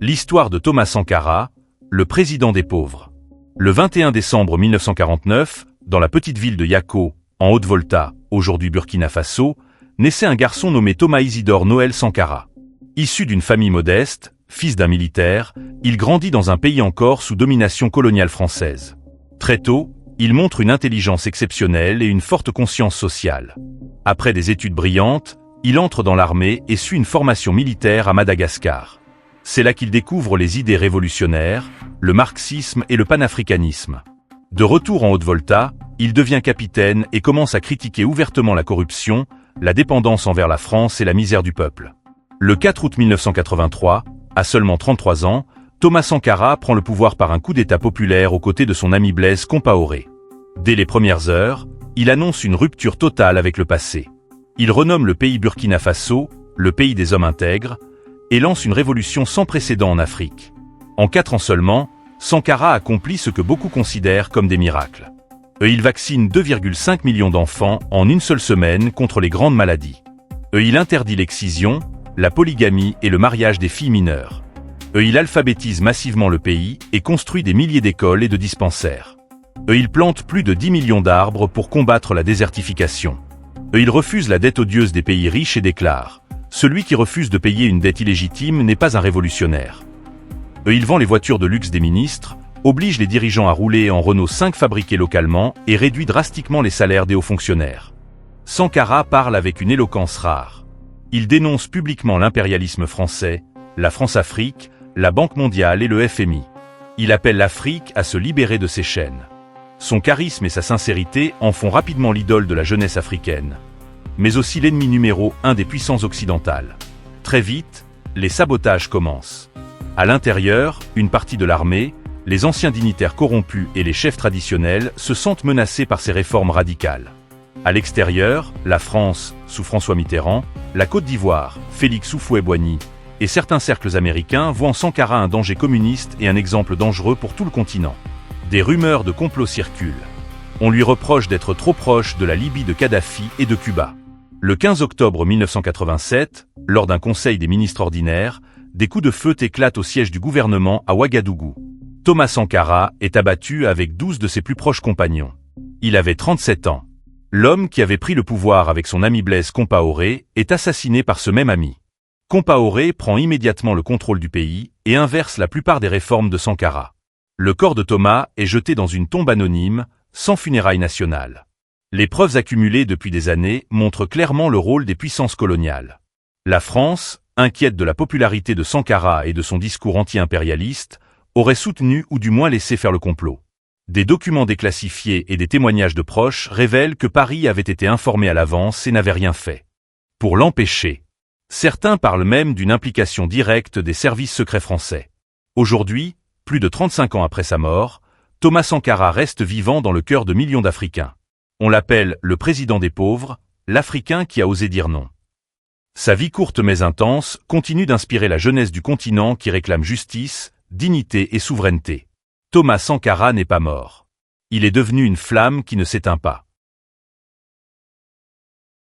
L'histoire de Thomas Sankara, le président des pauvres. Le 21 décembre 1949, dans la petite ville de Yako, en Haute-Volta, aujourd'hui Burkina Faso, naissait un garçon nommé Thomas Isidore Noël Sankara. Issu d'une famille modeste, fils d'un militaire, il grandit dans un pays encore sous domination coloniale française. Très tôt, il montre une intelligence exceptionnelle et une forte conscience sociale. Après des études brillantes, il entre dans l'armée et suit une formation militaire à Madagascar. C'est là qu'il découvre les idées révolutionnaires, le marxisme et le panafricanisme. De retour en Haute-Volta, il devient capitaine et commence à critiquer ouvertement la corruption, la dépendance envers la France et la misère du peuple. Le 4 août 1983, à seulement 33 ans, Thomas Sankara prend le pouvoir par un coup d'État populaire aux côtés de son ami Blaise Compaoré. Dès les premières heures, il annonce une rupture totale avec le passé. Il renomme le pays Burkina Faso, le pays des hommes intègres, et lance une révolution sans précédent en Afrique. En 4 ans seulement, Sankara accomplit ce que beaucoup considèrent comme des miracles. Il vaccine 2,5 millions d'enfants en une seule semaine contre les grandes maladies. Il interdit l'excision, la polygamie et le mariage des filles mineures. Il alphabétise massivement le pays et construit des milliers d'écoles et de dispensaires. Il plante plus de 10 millions d'arbres pour combattre la désertification. Il refuse la dette odieuse des pays riches et déclare « Celui qui refuse de payer une dette illégitime n'est pas un révolutionnaire ». Il vend les voitures de luxe des ministres, oblige les dirigeants à rouler en Renault 5 fabriqués localement et réduit drastiquement les salaires des hauts fonctionnaires. Sankara parle avec une éloquence rare. Il dénonce publiquement l'impérialisme français, la France-Afrique, la Banque mondiale et le FMI. Il appelle l'Afrique à se libérer de ses chaînes. Son charisme et sa sincérité en font rapidement l'idole de la jeunesse africaine, mais aussi l'ennemi numéro 1 des puissances occidentales. Très vite, les sabotages commencent. À l'intérieur, une partie de l'armée, les anciens dignitaires corrompus et les chefs traditionnels se sentent menacés par ces réformes radicales. À l'extérieur, la France, sous François Mitterrand, la Côte d'Ivoire, Félix Houphouët-Boigny, et certains cercles américains voient en Sankara un danger communiste et un exemple dangereux pour tout le continent. Des rumeurs de complot circulent. On lui reproche d'être trop proche de la Libye de Kadhafi et de Cuba. Le 15 octobre 1987, lors d'un conseil des ministres ordinaires, des coups de feu éclatent au siège du gouvernement à Ouagadougou. Thomas Sankara est abattu avec 12 de ses plus proches compagnons. Il avait 37 ans. L'homme qui avait pris le pouvoir avec son ami Blaise Compaoré est assassiné par ce même ami. Compaoré prend immédiatement le contrôle du pays et inverse la plupart des réformes de Sankara. Le corps de Thomas est jeté dans une tombe anonyme, sans funérailles nationales. Les preuves accumulées depuis des années montrent clairement le rôle des puissances coloniales. La France, inquiète de la popularité de Sankara et de son discours anti-impérialiste, aurait soutenu ou du moins laissé faire le complot. Des documents déclassifiés et des témoignages de proches révèlent que Paris avait été informé à l'avance et n'avait rien fait pour l'empêcher. Certains parlent même d'une implication directe des services secrets français. Aujourd'hui, plus de 35 ans après sa mort, Thomas Sankara reste vivant dans le cœur de millions d'Africains. On l'appelle le président des pauvres, l'Africain qui a osé dire non. Sa vie courte mais intense continue d'inspirer la jeunesse du continent qui réclame justice, dignité et souveraineté. Thomas Sankara n'est pas mort. Il est devenu une flamme qui ne s'éteint pas.